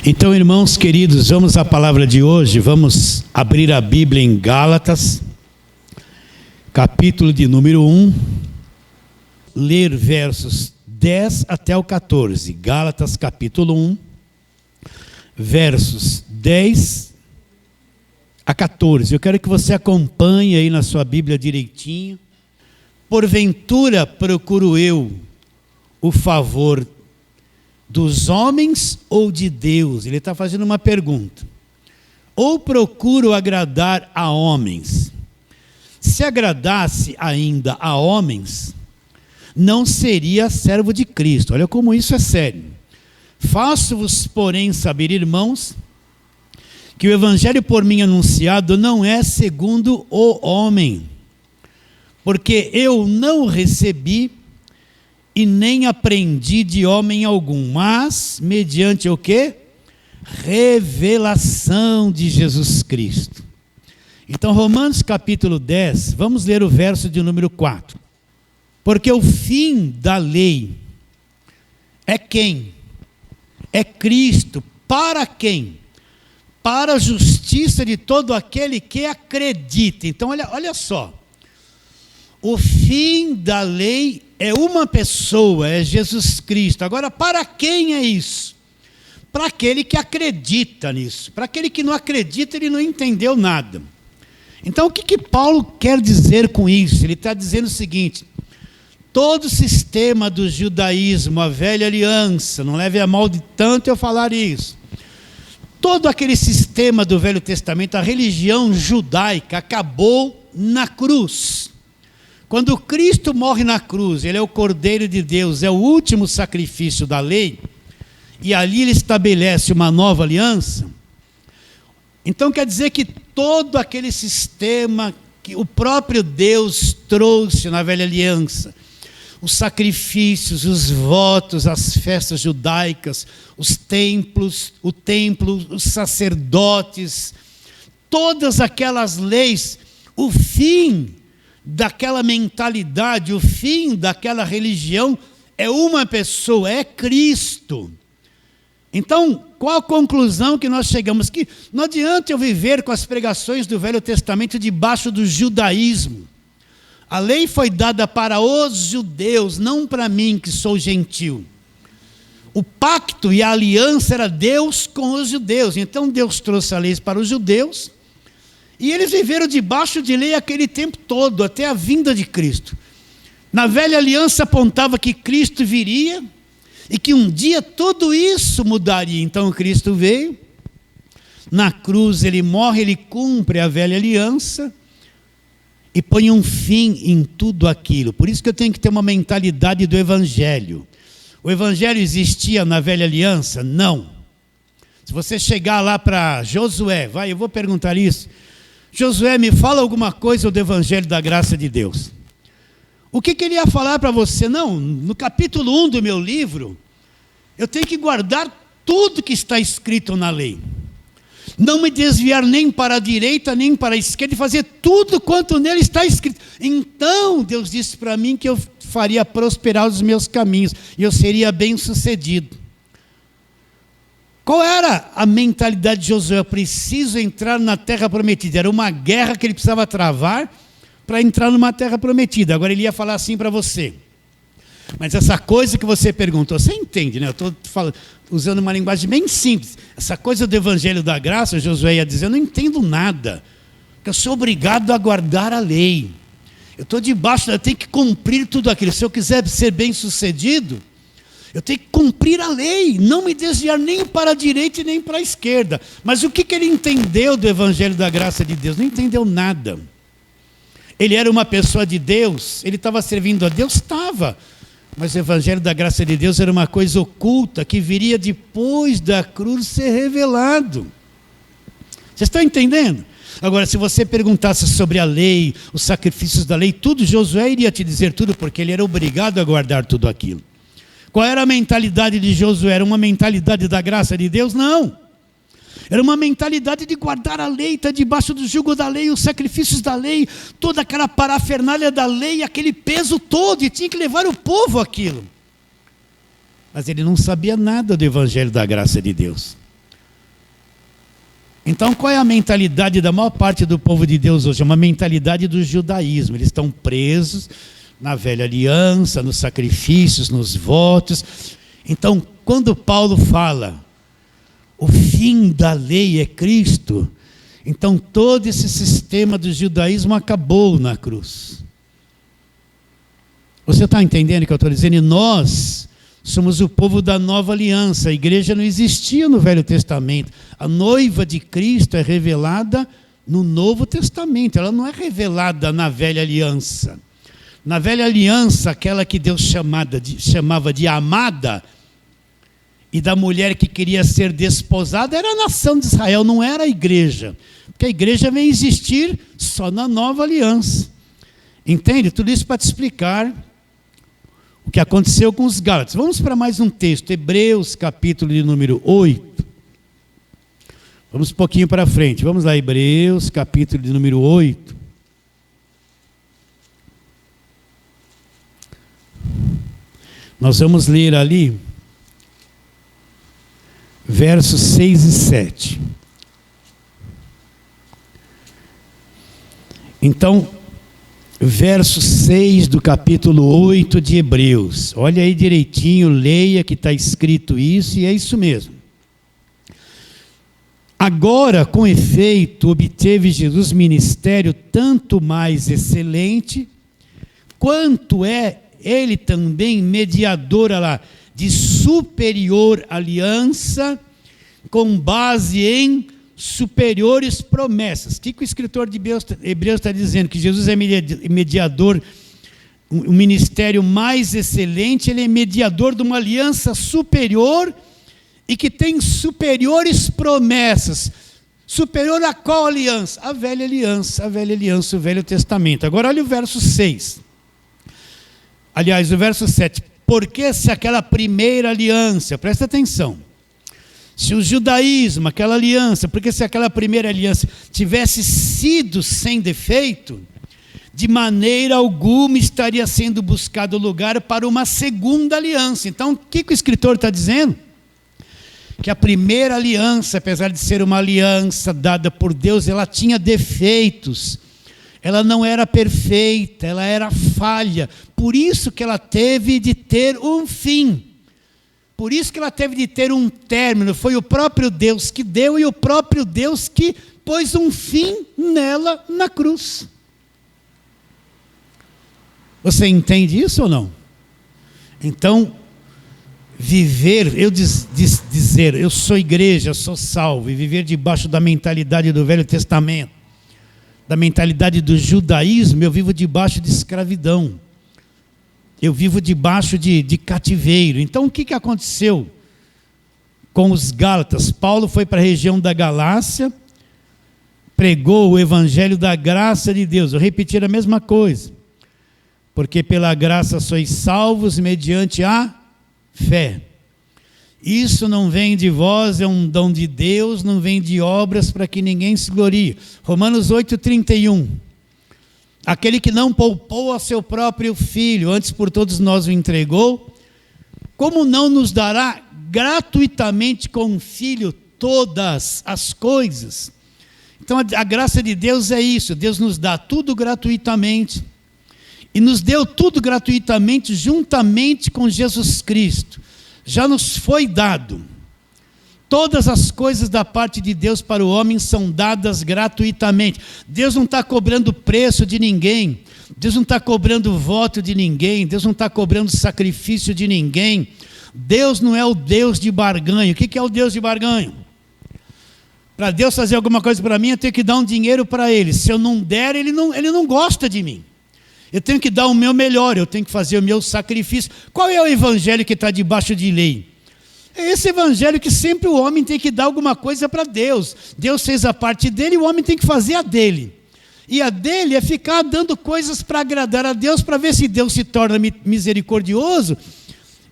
Então, irmãos queridos, vamos à palavra de hoje. Vamos abrir a Bíblia em Gálatas, capítulo de número 1, ler versos 10 até o 14. Gálatas, capítulo 1, versos 10 a 14. Eu quero que você acompanhe aí na sua Bíblia direitinho. Porventura procuro eu o favor dos homens ou de Deus? Ele está fazendo uma pergunta. Ou procuro agradar a homens? Se agradasse ainda a homens, não seria servo de Cristo. Olha como isso é sério. Faço-vos, porém, saber, irmãos, que o evangelho por mim anunciado não é segundo o homem, porque eu não recebi e nem aprendi de homem algum, mas mediante o quê? Revelação de Jesus Cristo. Então, Romanos capítulo 10, vamos ler o verso de número 4. Porque o fim da lei é quem? É Cristo. Para quem? Para a justiça de todo aquele que acredita. Então, olha só. O fim da lei é uma pessoa, é Jesus Cristo. Agora, para quem é isso? Para aquele que acredita nisso. Para aquele que não acredita, ele não entendeu nada. Então, o que Paulo quer dizer com isso? Ele está dizendo o seguinte: todo o sistema do judaísmo, a velha aliança, não leve a mal de tanto eu falar isso. Todo aquele sistema do Velho Testamento, a religião judaica, acabou na cruz. Quando Cristo morre na cruz, ele é o Cordeiro de Deus, é o último sacrifício da lei, e ali ele estabelece uma nova aliança. Então quer dizer que todo aquele sistema que o próprio Deus trouxe na velha aliança, os sacrifícios, os votos, as festas judaicas, os templos, o templo, os sacerdotes, todas aquelas leis, o fim daquela mentalidade, o fim daquela religião é uma pessoa, é Cristo. Então, qual a conclusão que nós chegamos? Que não adianta eu viver com as pregações do Velho Testamento debaixo do judaísmo. A lei foi dada para os judeus, não para mim que sou gentil. O pacto e a aliança era Deus com os judeus. Então Deus trouxe a lei para os judeus, e eles viveram debaixo de lei aquele tempo todo, até a vinda de Cristo. Na velha aliança apontava que Cristo viria, e que um dia tudo isso mudaria. Então Cristo veio, na cruz ele morre, ele cumpre a velha aliança, e põe um fim em tudo aquilo. Por isso que eu tenho que ter uma mentalidade do evangelho. O evangelho existia na velha aliança? Não. Se você chegar lá para Josué, eu vou perguntar isso. Josué, me fala alguma coisa do evangelho da graça de Deus. O que ele ia falar para você? Não, no capítulo 1 do meu livro, eu tenho que guardar tudo que está escrito na lei. Não me desviar nem para a direita, nem para a esquerda, e fazer tudo quanto nele está escrito. Então, Deus disse para mim que eu faria prosperar os meus caminhos, e eu seria bem sucedido. Qual era a mentalidade de Josué? Eu preciso entrar na terra prometida. Era uma guerra que ele precisava travar para entrar numa terra prometida. Agora ele ia falar assim para você. Mas essa coisa que você perguntou, você entende, né? Eu estou usando uma linguagem bem simples. Essa coisa do evangelho da graça, Josué ia dizer, eu não entendo nada. Porque eu sou obrigado a guardar a lei. Eu estou debaixo, eu tenho que cumprir tudo aquilo. Se eu quiser ser bem sucedido, eu tenho que cumprir a lei, não me desviar nem para a direita e nem para a esquerda. Mas o que ele entendeu do evangelho da graça de Deus? Não entendeu nada. Ele era uma pessoa de Deus, ele estava servindo a Deus? Estava. Mas o evangelho da graça de Deus era uma coisa oculta, que viria depois da cruz ser revelado. Vocês estão entendendo? Agora, se você perguntasse sobre a lei, os sacrifícios da lei, tudo, Josué iria te dizer tudo, porque ele era obrigado a guardar tudo aquilo. Qual era a mentalidade de Josué? Era uma mentalidade da graça de Deus? Não. Era uma mentalidade de guardar a lei, estar debaixo do jugo da lei, os sacrifícios da lei, toda aquela parafernália da lei, aquele peso todo, e tinha que levar o povo àquilo. Mas ele não sabia nada do evangelho da graça de Deus. Então, qual é a mentalidade da maior parte do povo de Deus hoje? É uma mentalidade do judaísmo. Eles estão presos na velha aliança, nos sacrifícios, nos votos. Então, quando Paulo fala, o fim da lei é Cristo, então todo esse sistema do judaísmo acabou na cruz. Você está entendendo o que eu estou dizendo? E nós somos o povo da nova aliança. A igreja não existia no Velho Testamento. A noiva de Cristo é revelada no Novo Testamento. Ela não é revelada na velha aliança. Na velha aliança, aquela que Deus chamava de amada, e da mulher que queria ser desposada, era a nação de Israel, não era a igreja. Porque a igreja vem existir só na nova aliança. Entende? Tudo isso para te explicar o que aconteceu com os Gálatas. Vamos para mais um texto, Hebreus, capítulo de número 8. Vamos um pouquinho para frente. Vamos lá, Hebreus, capítulo de número 8. Nós vamos ler ali versos 6 e 7. Então, verso 6 do capítulo 8 de Hebreus. Olha aí direitinho, leia que está escrito isso, e é isso mesmo. Agora, com efeito, obteve Jesus ministério tanto mais excelente, quanto é ele também mediador de superior aliança, com base em superiores promessas. O que o escritor de Hebreus está dizendo? Que Jesus é mediador, um ministério mais excelente, ele é mediador de uma aliança superior e que tem superiores promessas. Superior a qual aliança? A velha aliança, o Velho Testamento. Agora olha o verso 6. Aliás, o verso 7. Porque se aquela primeira aliança, presta atenção, se o judaísmo, aquela aliança, porque se aquela primeira aliança tivesse sido sem defeito, de maneira alguma estaria sendo buscado lugar para uma segunda aliança. Então, o que o escritor está dizendo? Que a primeira aliança, apesar de ser uma aliança dada por Deus, ela tinha defeitos. Ela não era perfeita, ela era falha. Por isso que ela teve de ter um fim. Por isso que ela teve de ter um término. Foi o próprio Deus que deu e o próprio Deus que pôs um fim nela na cruz. Você entende isso ou não? Então, viver, dizer, eu sou igreja, eu sou salvo, e viver debaixo da mentalidade do Velho Testamento, da mentalidade do judaísmo, eu vivo debaixo de escravidão. Eu vivo debaixo de cativeiro. Então, o que aconteceu com os Gálatas? Paulo foi para a região da Galácia, pregou o evangelho da graça de Deus. Eu repetir a mesma coisa. Porque pela graça sois salvos mediante a fé. Isso não vem de vós, é um dom de Deus, não vem de obras para que ninguém se glorie. Romanos 8:31. Aquele que não poupou a seu próprio filho, antes por todos nós o entregou, como não nos dará gratuitamente com o filho todas as coisas? Então a graça de Deus é isso, Deus nos dá tudo gratuitamente. E nos deu tudo gratuitamente juntamente com Jesus Cristo. Já nos foi dado. Todas as coisas da parte de Deus para o homem são dadas gratuitamente. Deus não está cobrando preço de ninguém. Deus não está cobrando voto de ninguém. Deus não está cobrando sacrifício de ninguém. Deus não é o Deus de barganha. O que é o Deus de barganha? Para Deus fazer alguma coisa para mim, eu tenho que dar um dinheiro para Ele. Se eu não der, Ele não gosta de mim. Eu tenho que dar o meu melhor, eu tenho que fazer o meu sacrifício. Qual é o evangelho que está debaixo de lei? É esse evangelho que sempre o homem tem que dar alguma coisa para Deus. Deus fez a parte dele e o homem tem que fazer a dele. E a dele é ficar dando coisas para agradar a Deus, para ver se Deus se torna misericordioso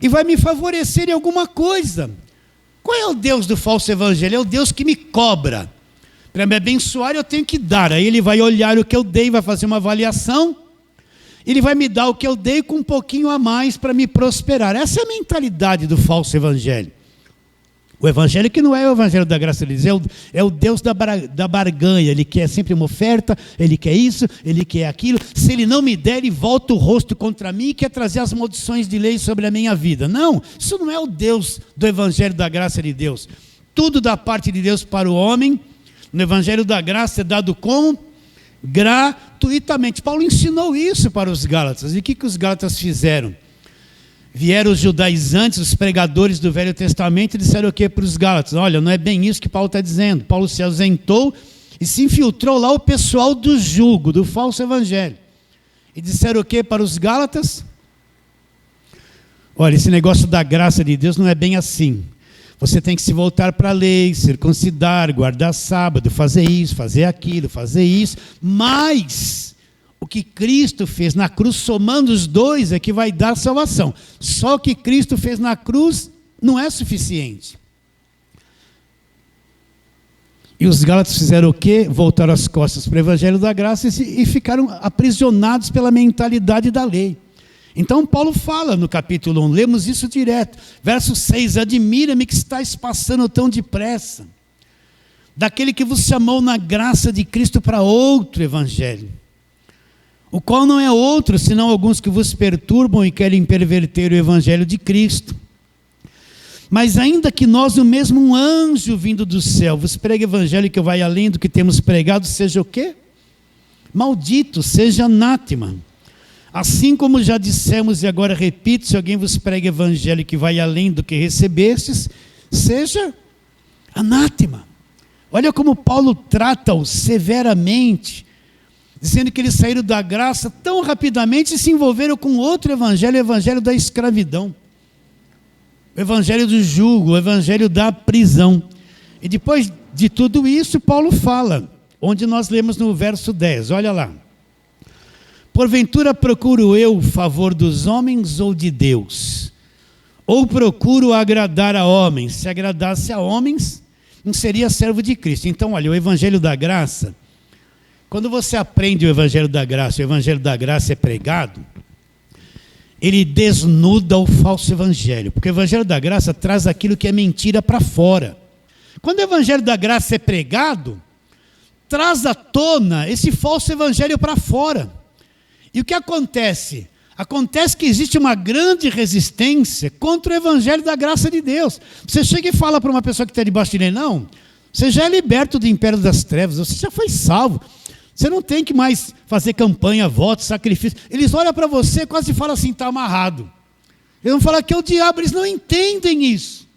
e vai me favorecer em alguma coisa. Qual é o Deus do falso evangelho? É o Deus que me cobra. Para me abençoar eu tenho que dar. Aí Ele vai olhar o que eu dei, vai fazer uma avaliação. Ele vai me dar o que eu dei com um pouquinho a mais para me prosperar. Essa é a mentalidade do falso evangelho. O evangelho que não é o evangelho da graça de Deus, é o Deus da barganha. Ele quer sempre uma oferta, ele quer isso, ele quer aquilo. Se ele não me der, ele volta o rosto contra mim e quer trazer as maldições de lei sobre a minha vida. Não, isso não é o Deus do evangelho da graça de Deus. Tudo da parte de Deus para o homem, no evangelho da graça é dado como? Gratuitamente. Paulo ensinou isso para os Gálatas. E o que os Gálatas fizeram? Vieram os judaizantes, os pregadores do Velho Testamento, e disseram o que para os Gálatas? Olha, não é bem isso que Paulo está dizendo. Paulo se ausentou e se infiltrou lá o pessoal do jugo, do falso evangelho. E disseram o que para os Gálatas? Olha, esse negócio da graça de Deus não é bem assim. Você tem que se voltar para a lei, circuncidar, guardar sábado, fazer isso, fazer aquilo, fazer isso. Mas o que Cristo fez na cruz, somando os dois, é que vai dar salvação. Só o que Cristo fez na cruz não é suficiente. E os Gálatas fizeram o quê? Voltaram as costas para o evangelho da graça e ficaram aprisionados pela mentalidade da lei. Então Paulo fala no capítulo 1, lemos isso direto. Verso 6, admira-me que estáis passando tão depressa, daquele que vos chamou na graça de Cristo para outro evangelho, o qual não é outro, senão alguns que vos perturbam e querem perverter o evangelho de Cristo. Mas ainda que nós, o mesmo um anjo vindo do céu, vos pregue o evangelho que vai além do que temos pregado, seja o quê? Maldito, seja anátema. Assim como já dissemos e agora repito, se alguém vos prega o evangelho que vai além do que recebestes, seja anátema. Olha como Paulo trata-os severamente, dizendo que eles saíram da graça tão rapidamente e se envolveram com outro evangelho, o evangelho da escravidão, o evangelho do jugo, o evangelho da prisão. E depois de tudo isso, Paulo fala, onde nós lemos no verso 10, olha lá. Porventura procuro eu o favor dos homens ou de Deus? Ou procuro agradar a homens? Se agradasse a homens, não seria servo de Cristo. Então, olha, o evangelho da graça, quando você aprende o evangelho da graça é pregado, ele desnuda o falso evangelho, porque o evangelho da graça traz aquilo que é mentira para fora. Quando o evangelho da graça é pregado, traz à tona esse falso evangelho para fora. E o que acontece? Acontece que existe uma grande resistência contra o evangelho da graça de Deus. Você chega e fala para uma pessoa que está debaixo de lei, não, você já é liberto do império das trevas, você já foi salvo. Você não tem que mais fazer campanha, voto, sacrifício. Eles olham para você e quase falam assim, está amarrado. Eles vão falar que é o diabo, eles não entendem isso.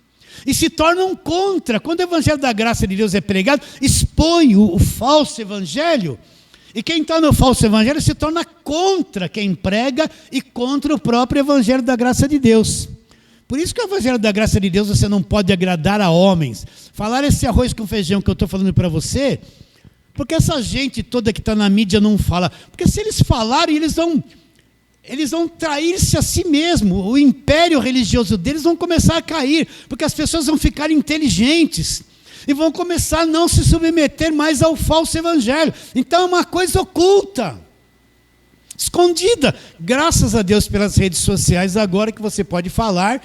E se tornam contra. Quando o evangelho da graça de Deus é pregado, expõe o falso evangelho. E quem está no falso evangelho se torna contra quem prega e contra o próprio evangelho da graça de Deus. Por isso que o evangelho da graça de Deus você não pode agradar a homens. Falar esse arroz com feijão que eu estou falando para você, porque essa gente toda que está na mídia não fala. Porque se eles falarem, eles vão trair-se a si mesmo. O império religioso deles vão começar a cair, porque as pessoas vão ficar inteligentes e vão começar a não se submeter mais ao falso evangelho. Então é uma coisa oculta, escondida. Graças a Deus pelas redes sociais, agora que você pode falar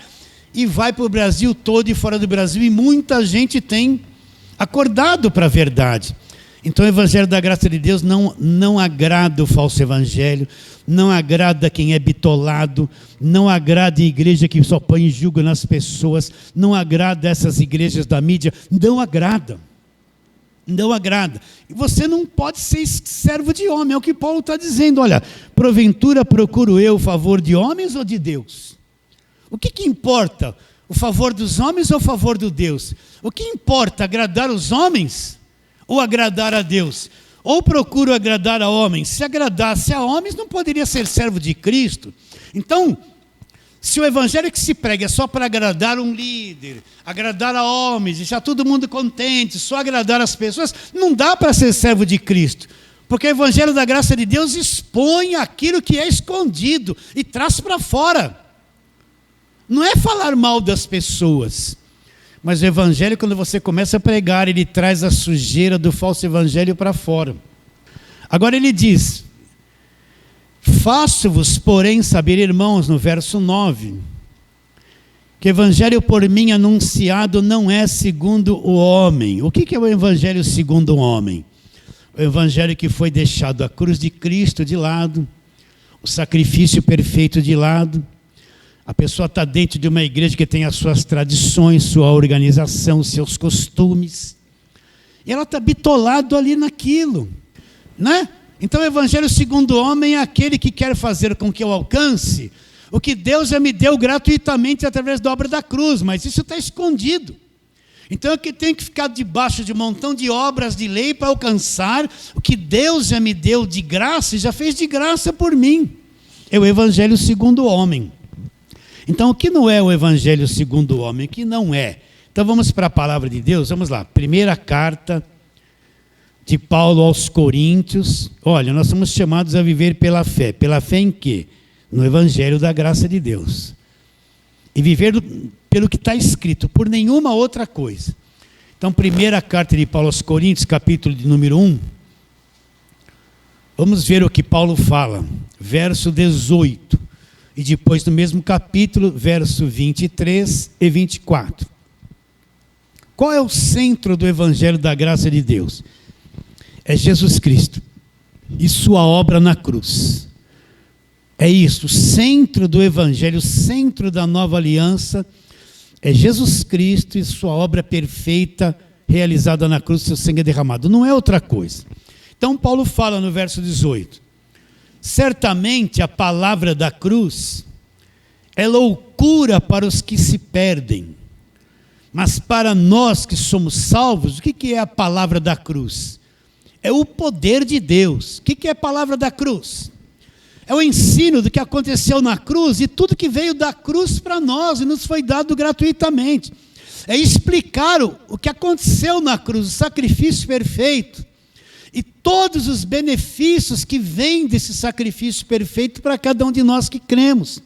e vai para o Brasil todo e fora do Brasil, e muita gente tem acordado para a verdade. Então o evangelho da graça de Deus não agrada o falso evangelho, não agrada quem é bitolado, não agrada a igreja que só põe julgo nas pessoas, não agrada essas igrejas da mídia, não agrada. Não agrada. E você não pode ser servo de homem, é o que Paulo está dizendo. Olha, porventura procuro eu o favor de homens ou de Deus? O que importa? O favor dos homens ou o favor de Deus? O que importa? Agradar os homens ou agradar a Deus? Ou procuro agradar a homens? Se agradasse a homens, não poderia ser servo de Cristo. Então, se o evangelho que se prega é só para agradar um líder, agradar a homens, deixar todo mundo contente, só agradar as pessoas, não dá para ser servo de Cristo. Porque o evangelho da graça de Deus expõe aquilo que é escondido e traz para fora. Não é falar mal das pessoas. Mas o evangelho, quando você começa a pregar, ele traz a sujeira do falso evangelho para fora. Agora ele diz, faço-vos, porém, saber, irmãos, no verso 9, que o evangelho por mim anunciado não é segundo o homem. O que é o evangelho segundo o homem? O evangelho que foi deixado a cruz de Cristo de lado, o sacrifício perfeito de lado. A pessoa está dentro de uma igreja que tem as suas tradições, sua organização, seus costumes. E ela está bitolado ali naquilo, né? Então o evangelho segundo o homem é aquele que quer fazer com que eu alcance o que Deus já me deu gratuitamente através da obra da cruz, mas isso está escondido. Então eu tenho que ficar debaixo de um montão de obras de lei para alcançar o que Deus já me deu de graça e já fez de graça por mim. É o evangelho segundo o homem. Então o que não é o evangelho segundo o homem? O que não é? Então vamos para a palavra de Deus, vamos lá. Primeira carta de Paulo aos Coríntios. Olha, nós somos chamados a viver pela fé. Pela fé em quê? No evangelho da graça de Deus. E viver pelo que está escrito, por nenhuma outra coisa. Então, primeira carta de Paulo aos Coríntios, capítulo de número 1. Vamos ver o que Paulo fala. Verso 18. E depois no mesmo capítulo, verso 23 e 24. Qual é o centro do evangelho da graça de Deus? É Jesus Cristo e sua obra na cruz. É isso, o centro do evangelho, o centro da nova aliança é Jesus Cristo e sua obra perfeita realizada na cruz, seu sangue derramado. Não é outra coisa. Então Paulo fala no verso 18: certamente a palavra da cruz é loucura para os que se perdem, mas para nós que somos salvos, o que é a palavra da cruz? É o poder de Deus. O que é a palavra da cruz? É o ensino do que aconteceu na cruz e tudo que veio da cruz para nós e nos foi dado gratuitamente. É explicar o que aconteceu na cruz, o sacrifício perfeito e todos os benefícios que vêm desse sacrifício perfeito para cada um de nós que cremos.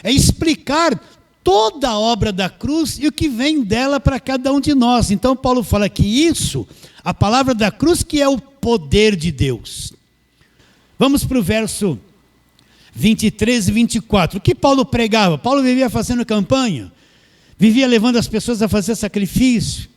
É explicar toda a obra da cruz e o que vem dela para cada um de nós. Então Paulo fala que isso, a palavra da cruz, que é o poder de Deus. Vamos para o verso 23 e 24. O que Paulo pregava? Paulo vivia fazendo campanha, vivia levando as pessoas a fazer sacrifício,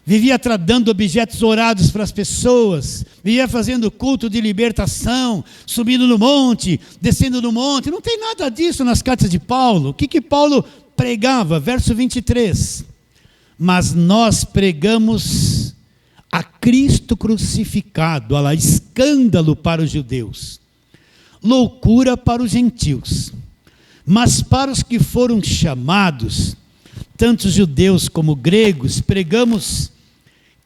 vivia dando objetos orados para as pessoas, vivia fazendo culto de libertação, subindo no monte, descendo no monte. Não tem nada disso nas cartas de Paulo. O que Paulo pregava? Verso 23. Mas nós pregamos a Cristo crucificado, olha lá, escândalo para os judeus, loucura para os gentios, mas para os que foram chamados, tanto judeus como gregos, pregamos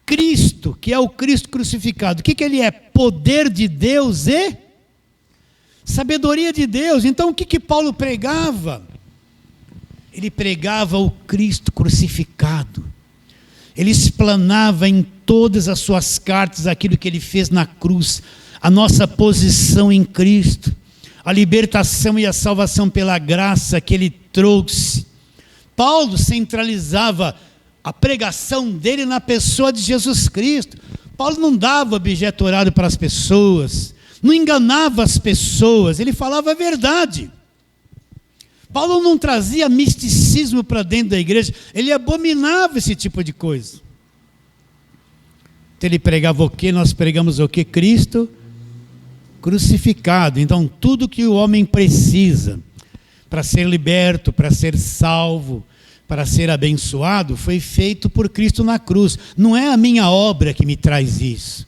Cristo, que é o Cristo crucificado. O que ele é? Poder de Deus e sabedoria de Deus. Então o que Paulo pregava? Ele pregava o Cristo crucificado. Ele explanava em todas as suas cartas aquilo que ele fez na cruz, a nossa posição em Cristo, a libertação e a salvação pela graça que ele trouxe. Paulo centralizava a pregação dele na pessoa de Jesus Cristo. Paulo não dava objeto orado para as pessoas, não enganava as pessoas, ele falava a verdade. Paulo não trazia misticismo para dentro da igreja, ele abominava esse tipo de coisa. Então ele pregava o quê? Nós pregamos o quê? Cristo crucificado. Então tudo que o homem precisa para ser liberto, para ser salvo, para ser abençoado, foi feito por Cristo na cruz. Não é a minha obra que me traz isso.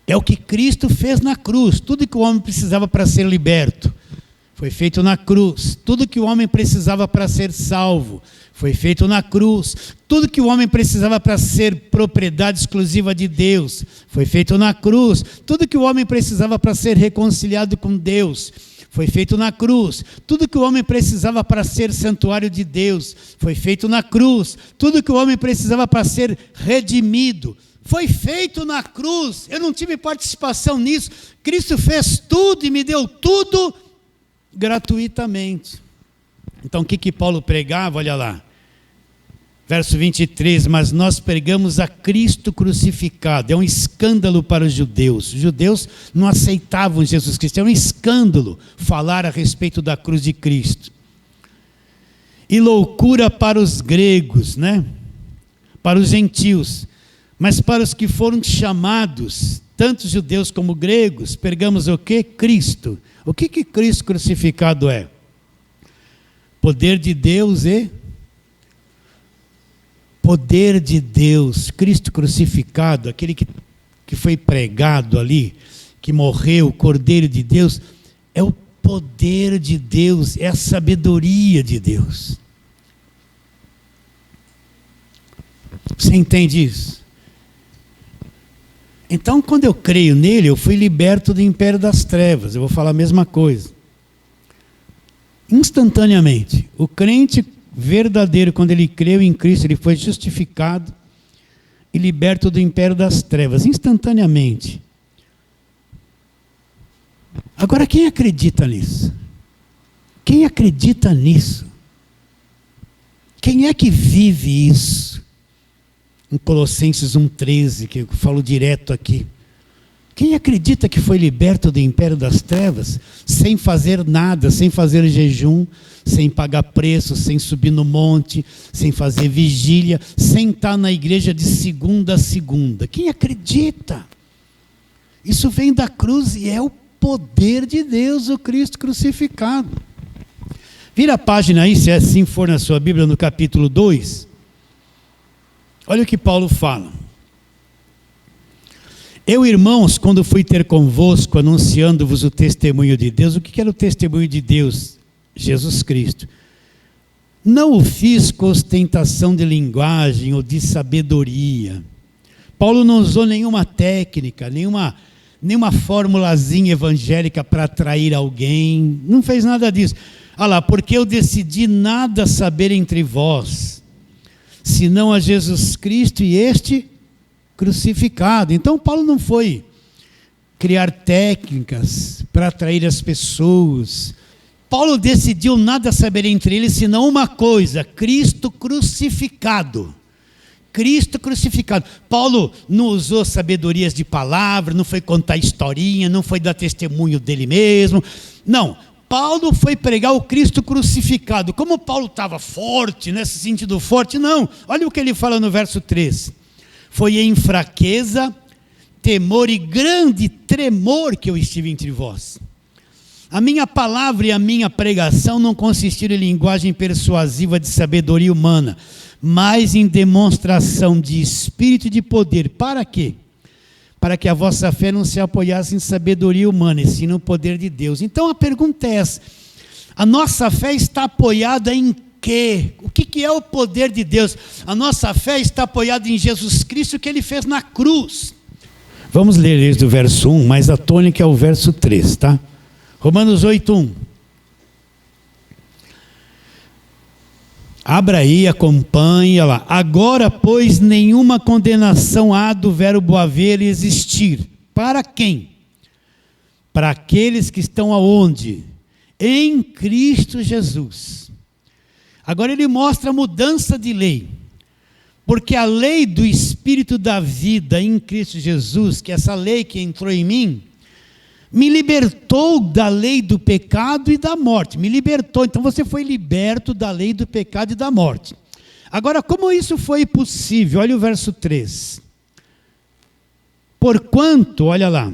É o que Cristo fez na cruz. Tudo que o homem precisava para ser liberto foi feito na cruz. Tudo que o homem precisava para ser salvo foi feito na cruz. Tudo que o homem precisava para ser propriedade exclusiva de Deus foi feito na cruz. Tudo que o homem precisava para ser reconciliado com Deus foi feito na cruz. Tudo que o homem precisava para ser santuário de Deus foi feito na cruz. Tudo que o homem precisava para ser redimido foi feito na cruz. Eu não tive participação nisso. Cristo fez tudo e me deu tudo gratuitamente. Então o que Paulo pregava? Olha lá, verso 23, mas nós pregamos a Cristo crucificado. É um escândalo para os judeus. Os judeus não aceitavam Jesus Cristo. É um escândalo falar a respeito da cruz de Cristo. e loucura para os gregos, né? Para os gentios, mas para os que foram chamados, tanto judeus como gregos, pregamos o quê? Cristo. O que Cristo crucificado é? Poder de Deus e poder de Deus. Cristo crucificado, aquele que foi pregado ali, que morreu, o Cordeiro de Deus, é o poder de Deus, é a sabedoria de Deus. Você entende isso? Então, quando eu creio nele, eu fui liberto do império das trevas. Eu vou falar a mesma coisa. Instantaneamente, o crente verdadeiro, quando ele creu em Cristo, ele foi justificado e liberto do império das trevas, instantaneamente. Agora, quem acredita nisso? Quem acredita nisso? Quem é que vive isso? Em Colossenses 1,13, que eu falo direto aqui. Quem acredita que foi liberto do império das trevas, sem fazer nada, sem fazer jejum, sem pagar preço, sem subir no monte, sem fazer vigília, sem estar na igreja de segunda a segunda? Quem acredita? Isso vem da cruz e é o poder de Deus, o Cristo crucificado. Vira a página aí, se assim for na sua Bíblia, no capítulo 2. Olha o que Paulo fala. Eu, irmãos, quando fui ter convosco, anunciando-vos o testemunho de Deus, o que era o testemunho de Deus? Jesus Cristo. Não o fiz com ostentação de linguagem ou de sabedoria. Paulo não usou nenhuma técnica, nenhuma formulazinha evangélica para atrair alguém. Não fez nada disso. Olha lá, porque eu decidi nada saber entre vós, senão a Jesus Cristo e este crucificado. Então Paulo não foi criar técnicas para atrair as pessoas. Paulo decidiu nada saber entre eles, senão uma coisa: Cristo crucificado. Cristo crucificado. Paulo não usou sabedorias de palavra, não foi contar historinha, não foi dar testemunho dele mesmo. Não. Paulo foi pregar o Cristo crucificado. Como Paulo estava forte, nesse sentido forte, não. Olha o que ele fala no verso 3. Foi em fraqueza, temor e grande tremor que eu estive entre vós. A minha palavra e a minha pregação não consistiram em linguagem persuasiva de sabedoria humana, mas em demonstração de espírito e de poder. Para quê? Para que a vossa fé não se apoiasse em sabedoria humana, e sim no poder de Deus. Então a pergunta é essa: a nossa fé está apoiada em quê? O que é o poder de Deus? A nossa fé está apoiada em Jesus Cristo, que Ele fez na cruz. Vamos ler desde o verso 1, mas a tônica é o verso 3, tá? Romanos 8:1. Abra aí, acompanha lá. Agora, pois, nenhuma condenação há do verbo haver e existir. Para quem? Para aqueles que estão aonde? Em Cristo Jesus. Agora ele mostra a mudança de lei. Porque a lei do Espírito da vida em Cristo Jesus, que é essa lei que entrou em mim, me libertou da lei do pecado e da morte. Me libertou. Então você foi liberto da lei do pecado e da morte. Agora, como isso foi possível? Olha o verso 3. Porquanto, olha lá,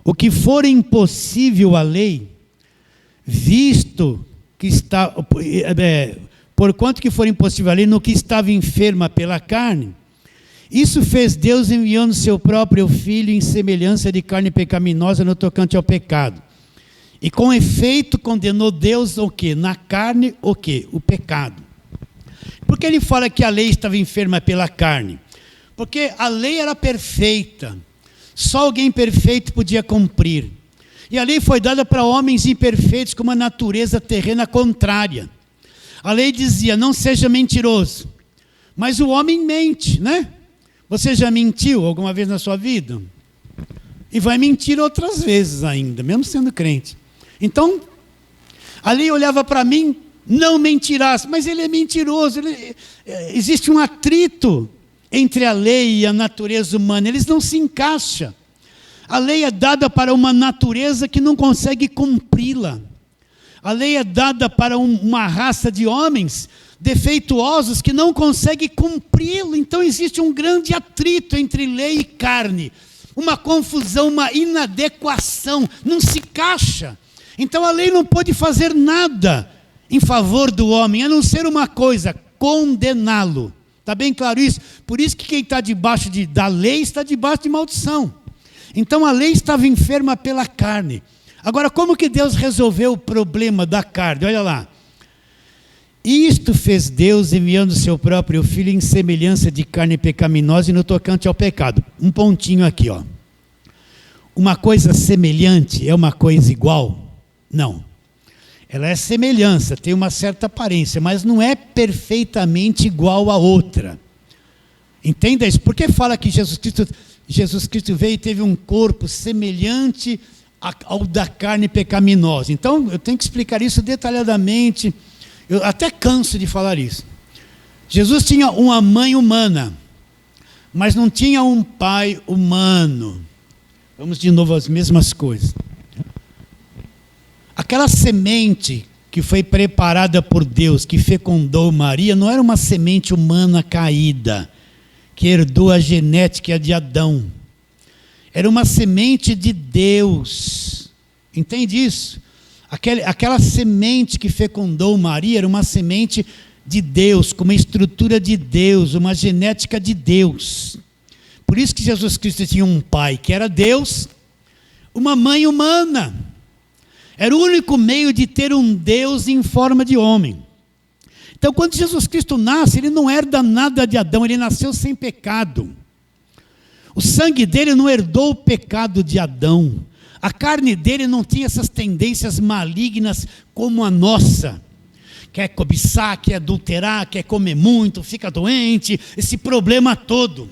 o que for impossível à lei, visto que está... porquanto que for impossível à lei, no que estava enferma pela carne, isso fez Deus enviando seu próprio Filho em semelhança de carne pecaminosa no tocante ao pecado. E com efeito condenou Deus o quê? Na carne o quê? O pecado. Por que ele fala que a lei estava enferma pela carne? Porque a lei era perfeita. Só alguém perfeito podia cumprir. E a lei foi dada para homens imperfeitos com uma natureza terrena contrária. A lei dizia: não seja mentiroso. Mas o homem mente, né? Você já mentiu alguma vez na sua vida? E vai mentir outras vezes ainda, mesmo sendo crente. Então, a lei olhava para mim: não mentirás. Mas ele é mentiroso. Existe um atrito entre a lei e a natureza humana. Eles não se encaixam. A lei é dada para uma natureza que não consegue cumpri-la. A lei é dada para uma raça de homens defeituosos que não conseguem cumpri-lo. Então existe um grande atrito entre lei e carne, uma confusão, uma inadequação, não se encaixa. Então a lei não pode fazer nada em favor do homem, a não ser uma coisa: condená-lo. Está bem claro isso? Por isso que quem está debaixo da lei está debaixo de maldição. Então a lei estava enferma pela carne. Agora, como que Deus resolveu o problema da carne? Olha lá. Isto fez Deus, enviando seu próprio Filho em semelhança de carne pecaminosa e no tocante ao pecado. Um pontinho aqui, ó. Uma coisa semelhante é uma coisa igual? Não. Ela é semelhança, tem uma certa aparência, mas não é perfeitamente igual a outra. Entenda isso. Por que fala que Jesus Cristo veio e teve um corpo semelhante ao da carne pecaminosa? Então, eu tenho que explicar isso detalhadamente. Eu até canso de falar isso. Jesus tinha uma mãe humana, mas não tinha um pai humano. Vamos de novo às mesmas coisas. Aquela semente que foi preparada por Deus, que fecundou Maria, não era uma semente humana caída, que herdou a genética de Adão. Era uma semente de Deus. Entende isso? Aquela semente que fecundou Maria era uma semente de Deus, com uma estrutura de Deus, uma genética de Deus. Por isso que Jesus Cristo tinha um pai que era Deus, uma mãe humana. Era o único meio de ter um Deus em forma de homem. Então, quando Jesus Cristo nasce, ele não herda nada de Adão, ele nasceu sem pecado. O sangue dele não herdou o pecado de Adão. A carne dele não tinha essas tendências malignas como a nossa. Quer cobiçar, quer adulterar, quer comer muito, fica doente, esse problema todo.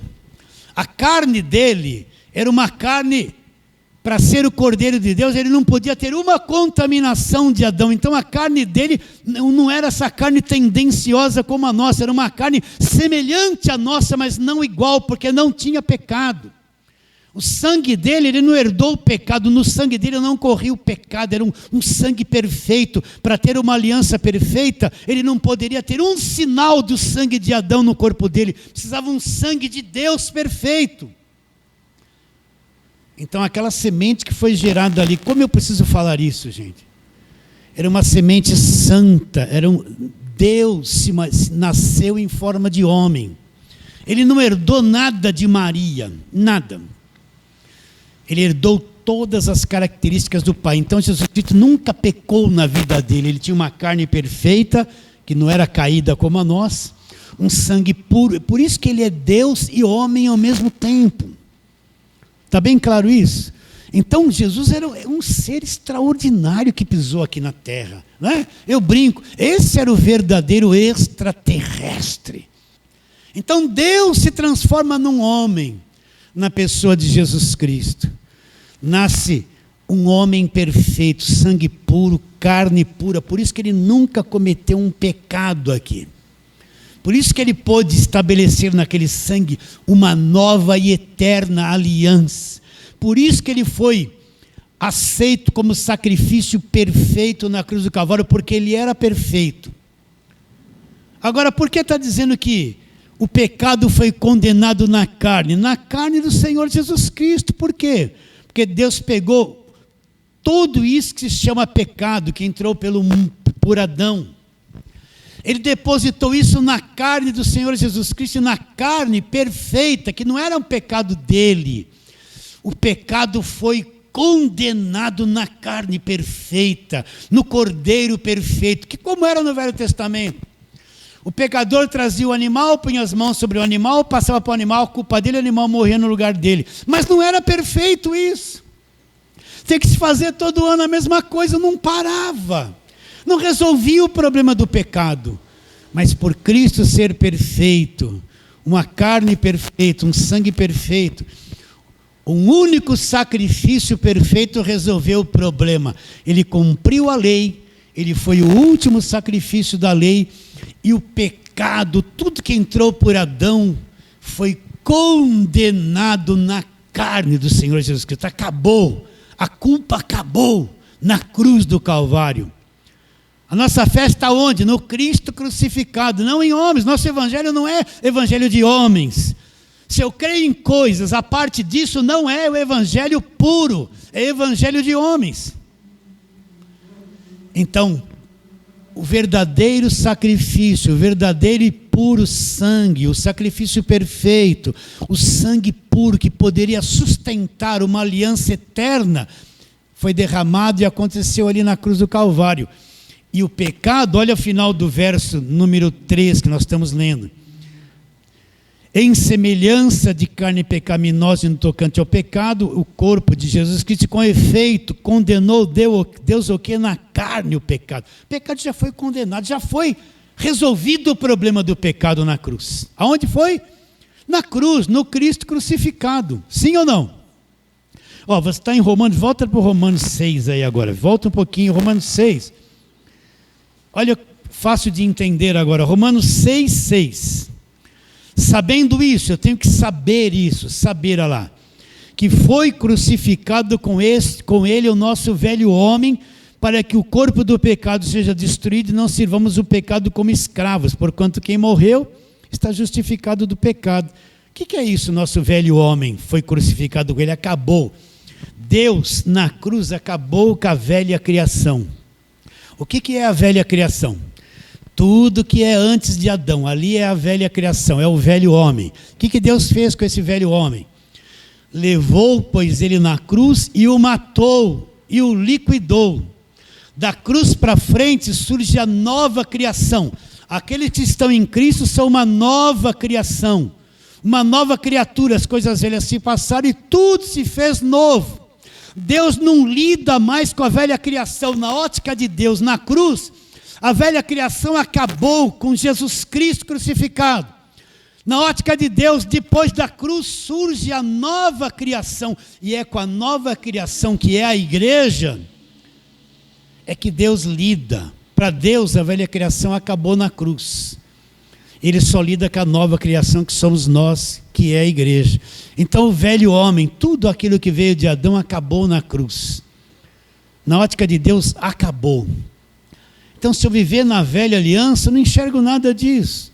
A carne dele era uma carne, para ser o Cordeiro de Deus, ele não podia ter uma contaminação de Adão. Então a carne dele não era essa carne tendenciosa como a nossa, era uma carne semelhante à nossa, mas não igual, porque não tinha pecado. O sangue dele, ele não herdou o pecado, no sangue dele não corria o pecado, era um sangue perfeito. Para ter uma aliança perfeita, ele não poderia ter um sinal do sangue de Adão no corpo dele, precisava um sangue de Deus perfeito. Então aquela semente que foi gerada ali, como eu preciso falar isso, gente? Era uma semente santa, Deus nasceu em forma de homem. Ele não herdou nada de Maria, nada. Ele herdou todas as características do Pai. Então Jesus Cristo nunca pecou na vida dele. Ele tinha uma carne perfeita, que não era caída como a nossa, um sangue puro. Por isso que ele é Deus e homem ao mesmo tempo. Está bem claro isso? Então Jesus era um ser extraordinário que pisou aqui na terra, não é? Eu brinco, esse era o verdadeiro extraterrestre. Então Deus se transforma num homem, na pessoa de Jesus Cristo. Nasce um homem perfeito, sangue puro, carne pura. Por isso que ele nunca cometeu um pecado aqui. Por isso que ele pôde estabelecer naquele sangue uma nova e eterna aliança. Por isso que ele foi aceito como sacrifício perfeito na cruz do Calvário, porque ele era perfeito. Agora, por que está dizendo que o pecado foi condenado na carne? Na carne do Senhor Jesus Cristo. Por quê? Porque Deus pegou tudo isso que se chama pecado, que entrou por Adão. Ele depositou isso na carne do Senhor Jesus Cristo, na carne perfeita, que não era um pecado dele. O pecado foi condenado na carne perfeita, no Cordeiro perfeito, que como era no Velho Testamento. O pecador trazia o animal, punha as mãos sobre o animal, passava para o animal, a culpa dele, o animal morria no lugar dele. Mas não era perfeito isso. Tem que se fazer todo ano a mesma coisa, não parava. Não resolvia o problema do pecado. Mas por Cristo ser perfeito, uma carne perfeita, um sangue perfeito, um único sacrifício perfeito resolveu o problema. Ele cumpriu a lei, ele foi o último sacrifício da lei, e o pecado, tudo que entrou por Adão, foi condenado na carne do Senhor Jesus Cristo. Acabou, a culpa acabou na cruz do Calvário. A nossa fé está onde? No Cristo crucificado, não em homens. Nosso evangelho não é evangelho de homens. Se eu creio em coisas, a parte disso não é o evangelho puro, é evangelho de homens. Então, o verdadeiro sacrifício, o verdadeiro e puro sangue, o sacrifício perfeito, o sangue puro que poderia sustentar uma aliança eterna, foi derramado e aconteceu ali na cruz do Calvário. E o pecado, olha o final do verso número 3 que nós estamos lendo. Em semelhança de carne pecaminosa no tocante ao pecado, o corpo de Jesus Cristo, com efeito, condenou Deus o que? Na carne o pecado. O pecado já foi condenado, já foi resolvido o problema do pecado na cruz. Aonde foi? Na cruz, no Cristo crucificado. Sim ou não? Ó, você está em Romanos, volta para o Romanos 6 aí agora. Volta um pouquinho, Romanos 6. Olha, fácil de entender agora. Romanos 6. Sabendo isso, eu tenho que saber isso, saber lá, que foi crucificado com ele o nosso velho homem, para que o corpo do pecado seja destruído e não sirvamos o pecado como escravos, porquanto quem morreu está justificado do pecado. O que é isso, nosso velho homem foi crucificado com ele? Acabou. Deus na cruz acabou com a velha criação. O que é a velha criação? Tudo que é antes de Adão, ali é a velha criação, é o velho homem. O que Deus fez com esse velho homem? Levou, pois, ele na cruz e o matou, e o liquidou. Da cruz para frente surge a nova criação. Aqueles que estão em Cristo são uma nova criação, uma nova criatura. As coisas velhas se passaram e tudo se fez novo. Deus não lida mais com a velha criação. Na ótica de Deus, na cruz, a velha criação acabou com Jesus Cristo crucificado. Na ótica de Deus, depois da cruz surge a nova criação. E é com a nova criação, que é a igreja, é que Deus lida. Para Deus, a velha criação acabou na cruz. Ele só lida com a nova criação, que somos nós, que é a igreja. Então o velho homem, tudo aquilo que veio de Adão, acabou na cruz. Na ótica de Deus, acabou. Então, se eu viver na velha aliança, eu não enxergo nada disso.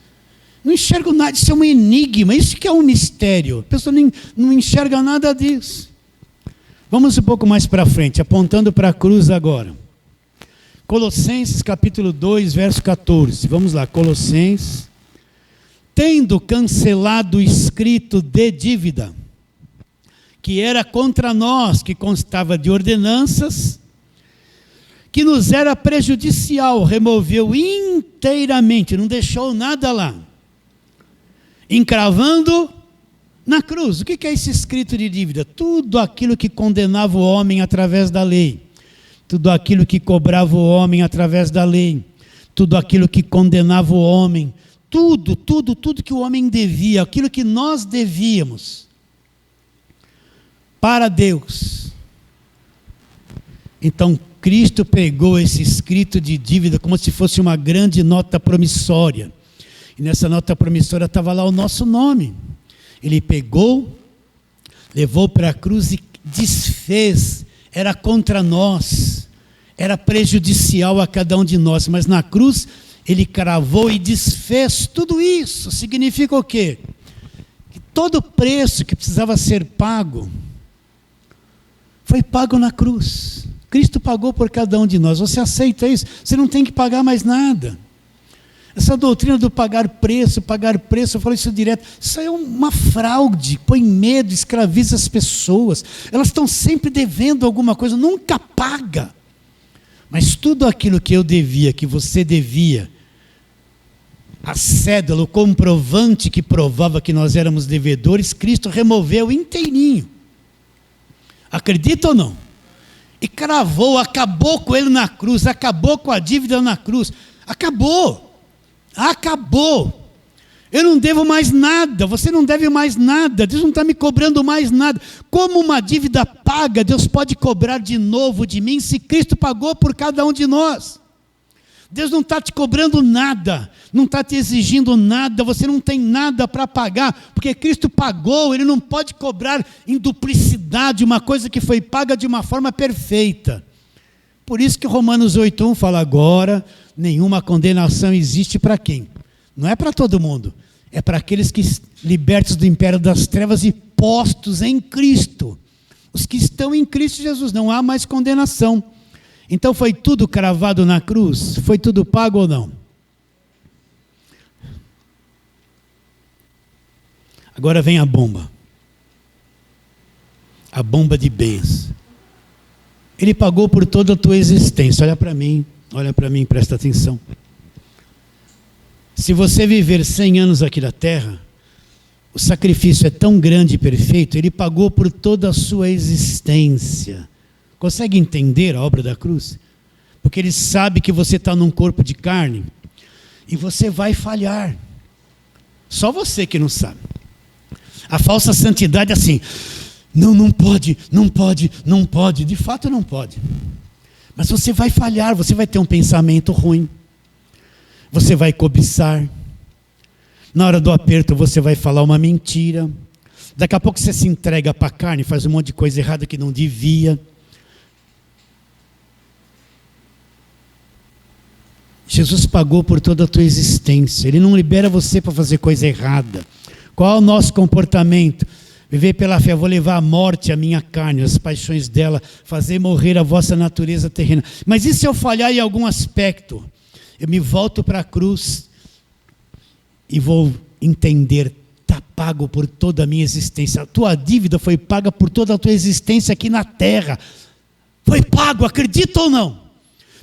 Não enxergo nada, isso é um enigma, isso que é um mistério. A pessoa não enxerga nada disso. Vamos um pouco mais para frente, apontando para a cruz agora. Colossenses capítulo 2, verso 14. Vamos lá, Colossenses. Tendo cancelado o escrito de dívida, que era contra nós, que constava de ordenanças, que nos era prejudicial, removeu inteiramente, não deixou nada lá, encravando na cruz. O que é esse escrito de dívida? Tudo aquilo que condenava o homem através da lei, tudo aquilo que cobrava o homem através da lei, tudo aquilo que condenava o homem, tudo que o homem devia, aquilo que nós devíamos para Deus. Então Cristo pegou esse escrito de dívida como se fosse uma grande nota promissória. E nessa nota promissória estava lá o nosso nome. Ele pegou, levou para a cruz e desfez. Era contra nós, era prejudicial a cada um de nós. Mas na cruz ele cravou e desfez tudo isso. Significa o quê? Que todo o preço que precisava ser pago foi pago na cruz. Cristo pagou por cada um de nós. Você aceita isso? Você não tem que pagar mais nada. Essa doutrina do pagar preço, eu falo isso direto, isso é uma fraude, põe medo, escraviza as pessoas. Elas estão sempre devendo alguma coisa, nunca paga. Mas tudo aquilo que eu devia, que você devia, a cédula, o comprovante que provava que nós éramos devedores, Cristo removeu inteirinho. Acredita ou não? E cravou, acabou com ele na cruz, acabou com a dívida na cruz. Acabou. Eu não devo mais nada, você não deve mais nada, Deus não está me cobrando mais nada. Como uma dívida paga, Deus pode cobrar de novo de mim, se Cristo pagou por cada um de nós. Deus não está te cobrando nada, não está te exigindo nada, você não tem nada para pagar, porque Cristo pagou, Ele não pode cobrar em duplicidade uma coisa que foi paga de uma forma perfeita. por isso que Romanos 8:1 fala: agora nenhuma condenação existe para quem? Não é para todo mundo, é para aqueles que libertos do império das trevas e postos em Cristo. Os que estão em Cristo Jesus, não há mais condenação. Então foi tudo cravado na cruz? Foi tudo pago ou não? Agora vem a bomba. A bomba de bens. Ele pagou por toda a tua existência. Olha para mim, presta atenção. Se você viver 100 anos aqui na terra, o sacrifício é tão grande e perfeito, ele pagou por toda a sua existência. Consegue entender a obra da cruz? Porque ele sabe que você está num corpo de carne e você vai falhar. Só você que não sabe. A falsa santidade é assim: não pode. De fato não pode. Mas você vai falhar, você vai ter um pensamento ruim. Você vai cobiçar. Na hora do aperto você vai falar uma mentira. Daqui a pouco você se entrega para a carne, faz um monte de coisa errada que não devia. Jesus pagou por toda a tua existência. Ele não libera você para fazer coisa errada. Qual é o nosso comportamento? Viver pela fé. Eu vou levar à morte a minha carne, as paixões dela, fazer morrer a vossa natureza terrena. Mas e se eu falhar em algum aspecto? Eu me volto para a cruz e vou entender: está pago por toda a minha existência. A tua dívida foi paga por toda a tua existência aqui na terra. Foi pago, acredita ou não?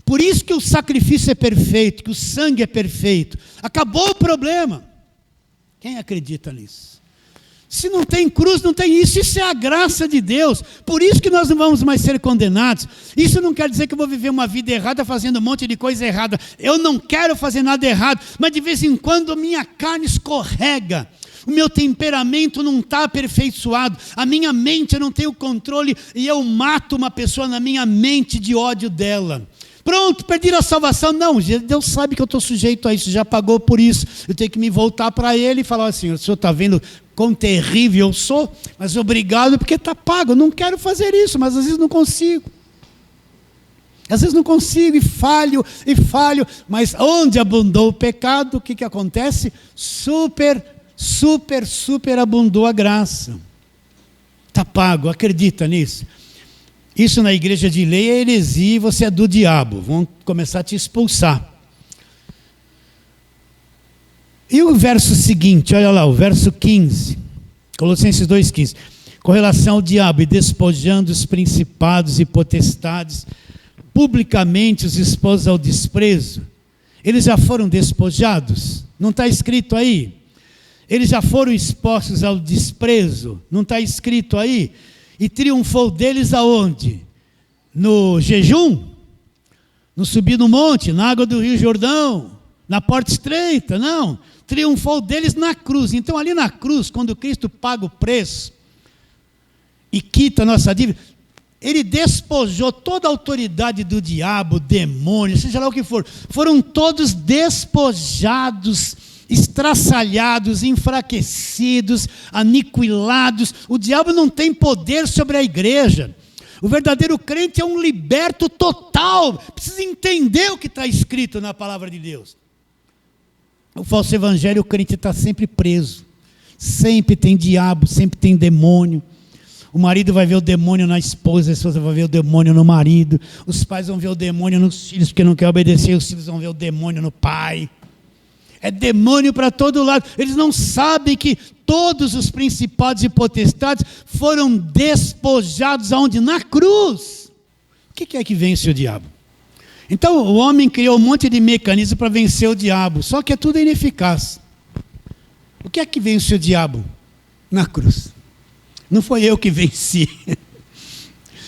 Por isso que o sacrifício é perfeito, que o sangue é perfeito. Acabou o problema. Quem acredita nisso? Se não tem cruz, não tem isso. Isso é a graça de Deus. Por isso que nós não vamos mais ser condenados. Isso não quer dizer que eu vou viver uma vida errada fazendo um monte de coisa errada. Eu não quero fazer nada errado, mas de vez em quando a minha carne escorrega. O meu temperamento não está aperfeiçoado. A minha mente, eu não tenho controle e eu mato uma pessoa na minha mente de ódio dela. Pronto, perdi a salvação. Não, Deus sabe que eu estou sujeito a isso, já pagou por isso. Eu tenho que me voltar para Ele e falar assim: o senhor está vendo quão terrível eu sou? Mas obrigado porque está pago. Eu não quero fazer isso, mas às vezes não consigo. Às vezes não consigo e falho. Mas onde abundou o pecado, o que acontece? Super abundou a graça. Está pago, acredita nisso? Isso na igreja de lei é heresia e você é do diabo. Vão começar a te expulsar. E o verso seguinte, olha lá, o verso 15. Colossenses 2,15. Com relação ao diabo: e despojando os principados e potestades, publicamente os expôs ao desprezo. Eles já foram despojados? Não está escrito aí? Eles já foram expostos ao desprezo? Não está escrito aí? E triunfou deles aonde? No jejum? No subir no monte? Na água do Rio Jordão? Na porta estreita? Não. Triunfou deles na cruz. Então ali na cruz, quando Cristo paga o preço e quita a nossa dívida, Ele despojou toda a autoridade do diabo, demônio, seja lá o que for. Foram todos despojados, estraçalhados, enfraquecidos, aniquilados. O diabo não tem poder sobre a igreja. O verdadeiro crente é um liberto total. Precisa entender o que está escrito na palavra de Deus. O falso evangelho, o crente está sempre preso. Sempre tem diabo, sempre tem demônio. O marido vai ver o demônio na esposa, a esposa vai ver o demônio no marido. Os pais vão ver o demônio nos filhos, porque não quer obedecer. Os filhos vão ver o demônio no pai. É demônio para todo lado. Eles não sabem que todos os principados e potestades foram despojados aonde? Na cruz. O que é que vence o diabo? Então o homem criou um monte de mecanismos para vencer o diabo, só que é tudo ineficaz. O que é que vence o diabo? Na cruz. Não foi eu que venci.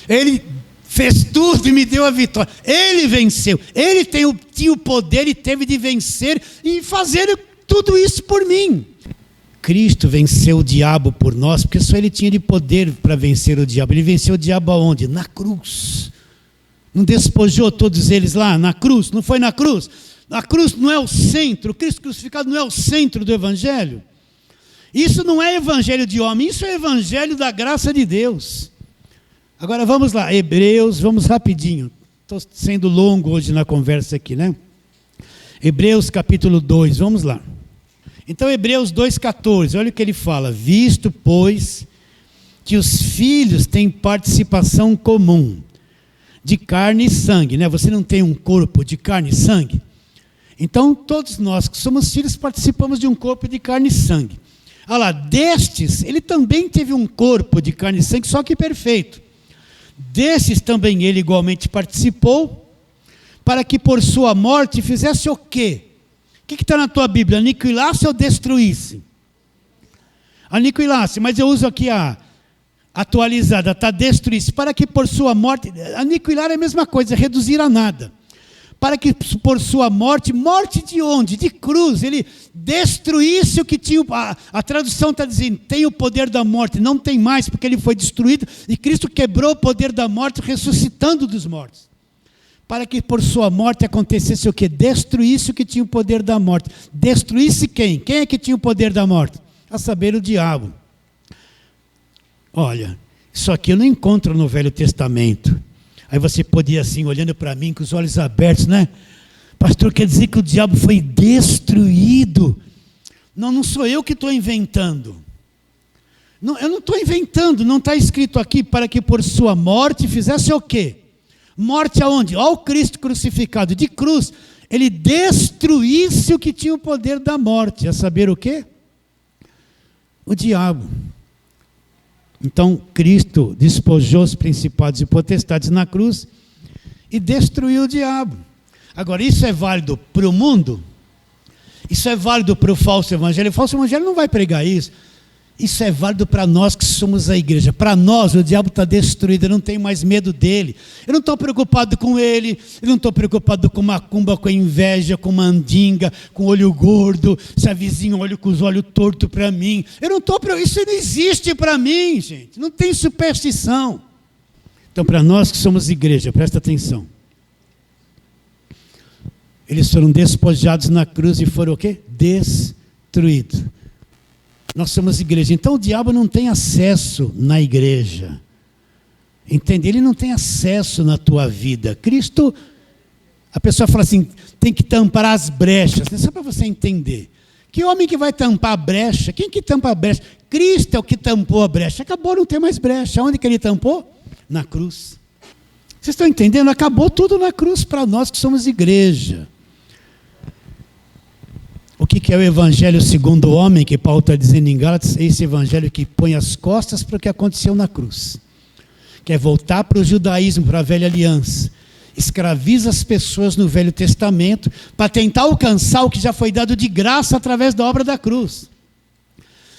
Ele fez tudo e me deu a vitória. Ele venceu. Ele tinha o poder e teve de vencer e fazer tudo isso por mim. Cristo venceu o diabo por nós, porque só Ele tinha de poder para vencer o diabo. Ele venceu o diabo aonde? Na cruz. Não despojou todos eles lá na cruz? Não foi na cruz? A cruz não é o centro. O Cristo crucificado não é o centro do evangelho. Isso não é evangelho de homem, isso é evangelho da graça de Deus. Agora vamos lá, Hebreus, vamos rapidinho. Estou sendo longo hoje na conversa aqui, né? Hebreus capítulo 2, vamos lá. Então, Hebreus 2,14, olha o que ele fala. Visto, pois, que os filhos têm participação comum de carne e sangue, né? Você não tem um corpo de carne e sangue? Então, todos nós que somos filhos participamos de um corpo de carne e sangue. Olha lá, destes, ele também teve um corpo de carne e sangue, só que perfeito. Destes também ele igualmente participou, para que por sua morte fizesse o quê? O que está na tua Bíblia? Aniquilasse ou destruísse? Aniquilasse, mas eu uso aqui a atualizada, está destruísse, para que por sua morte, aniquilar é a mesma coisa, reduzir a nada. Para que por sua morte, morte de onde? De cruz, ele destruísse o que tinha, a tradução está dizendo, tem o poder da morte, não tem mais, porque ele foi destruído, e Cristo quebrou o poder da morte, ressuscitando dos mortos. Para que por sua morte acontecesse o quê? Destruísse o que tinha o poder da morte. Destruísse quem? Quem é que tinha o poder da morte? A saber, o diabo. Olha, isso aqui eu não encontro no Velho Testamento. Aí você podia assim, olhando para mim com os olhos abertos, né? Pastor, quer dizer que o diabo foi destruído? Não, não sou eu que estou inventando. Não, eu não estou inventando, não está escrito aqui para que por sua morte fizesse o quê? Morte aonde? Ao Cristo crucificado de cruz, ele destruísse o que tinha o poder da morte, a saber o quê? O diabo. Então, Cristo despojou os principados e potestades na cruz e destruiu o diabo. Agora, isso é válido para o mundo? Isso é válido para o falso evangelho? O falso evangelho não vai pregar isso. Isso é válido para nós que somos a igreja. Para nós, o diabo está destruído, eu não tenho mais medo dele. Eu não estou preocupado com ele, eu não estou preocupado com macumba, com inveja, com mandinga, com olho gordo, se a vizinha olha com os olhos tortos para mim. Eu não estou preocupado, isso não existe para mim, gente. Não tem superstição. Então, para nós que somos igreja, presta atenção. Eles foram despojados na cruz e foram o quê? Destruídos. Nós somos igreja, então o diabo não tem acesso na igreja, entende? Ele não tem acesso na tua vida. Cristo, a pessoa fala assim, tem que tampar as brechas, só para você entender. Que homem que vai tampar a brecha? Quem que tampa a brecha? Cristo é o que tampou a brecha, acabou, não tem mais brecha. Onde que ele tampou? Na cruz. Vocês estão entendendo? Acabou tudo na cruz para nós que somos igreja. O que é o evangelho segundo o homem, que Paulo está dizendo em Gálatas? É esse evangelho que põe as costas para o que aconteceu na cruz. Quer voltar para o judaísmo, para a velha aliança. Escraviza as pessoas no Velho Testamento para tentar alcançar o que já foi dado de graça através da obra da cruz.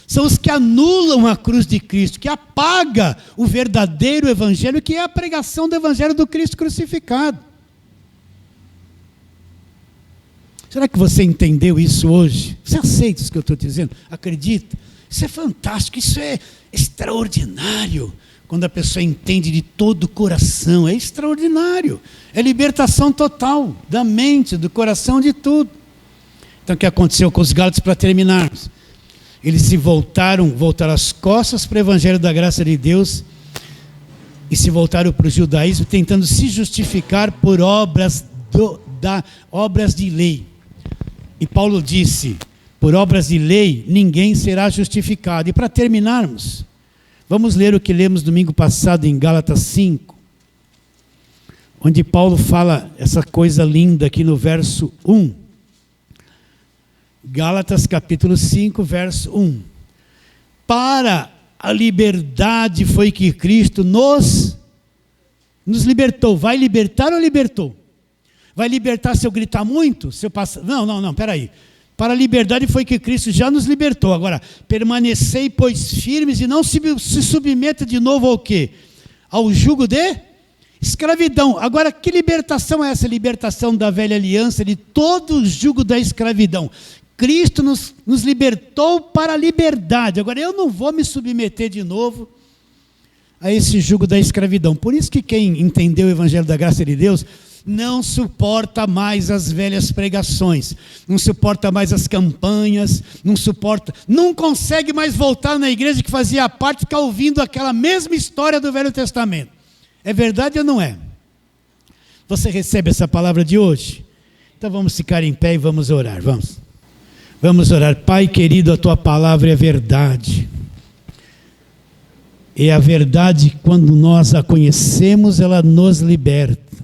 São os que anulam a cruz de Cristo, que apaga o verdadeiro evangelho, que é a pregação do evangelho do Cristo crucificado. Será que você entendeu isso hoje? Você aceita isso que eu estou dizendo? Acredita? Isso é fantástico, isso é extraordinário. Quando a pessoa entende de todo o coração, é extraordinário. É libertação total da mente, do coração, de tudo. Então o que aconteceu com os Gálatas, para terminarmos? Eles se voltaram as costas para o evangelho da graça de Deus e se voltaram para o judaísmo, tentando se justificar por obras de lei. E Paulo disse, por obras de lei, ninguém será justificado. E para terminarmos, vamos ler o que lemos domingo passado em Gálatas 5, onde Paulo fala essa coisa linda aqui no verso 1. Gálatas capítulo 5, verso 1. Para a liberdade foi que Cristo nos libertou. Vai libertar ou libertou? Vai libertar se eu gritar muito? Se eu passar... Não, peraí. Para a liberdade foi que Cristo já nos libertou. Agora, permanecei, pois, firmes e não se submeta de novo ao quê? Ao jugo de escravidão. Agora, que libertação é essa? Libertação da velha aliança, de todo o jugo da escravidão. Cristo nos libertou para a liberdade. Agora, eu não vou me submeter de novo a esse jugo da escravidão. Por isso que quem entendeu o evangelho da graça de Deus não suporta mais as velhas pregações, não suporta mais as campanhas, não consegue mais voltar na igreja que fazia parte, ficar ouvindo aquela mesma história do Velho Testamento. É verdade ou não é? Você recebe essa palavra de hoje? Então vamos ficar em pé e vamos orar, vamos. Vamos orar. Pai querido, a tua palavra é verdade. E a verdade, quando nós a conhecemos, ela nos liberta.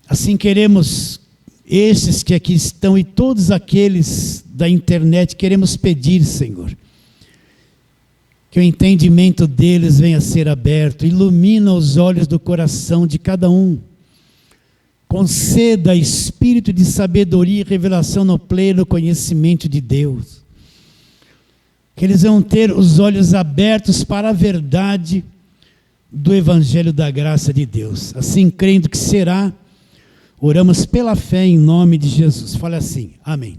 Assim queremos, esses que aqui estão e todos aqueles da internet, queremos pedir, Senhor, que o entendimento deles venha a ser aberto, ilumina os olhos do coração de cada um. Conceda espírito de sabedoria e revelação no pleno conhecimento de Deus. Que eles vão ter os olhos abertos para a verdade do Evangelho da graça de Deus. Assim, crendo que será, oramos pela fé em nome de Jesus. Fala assim, amém.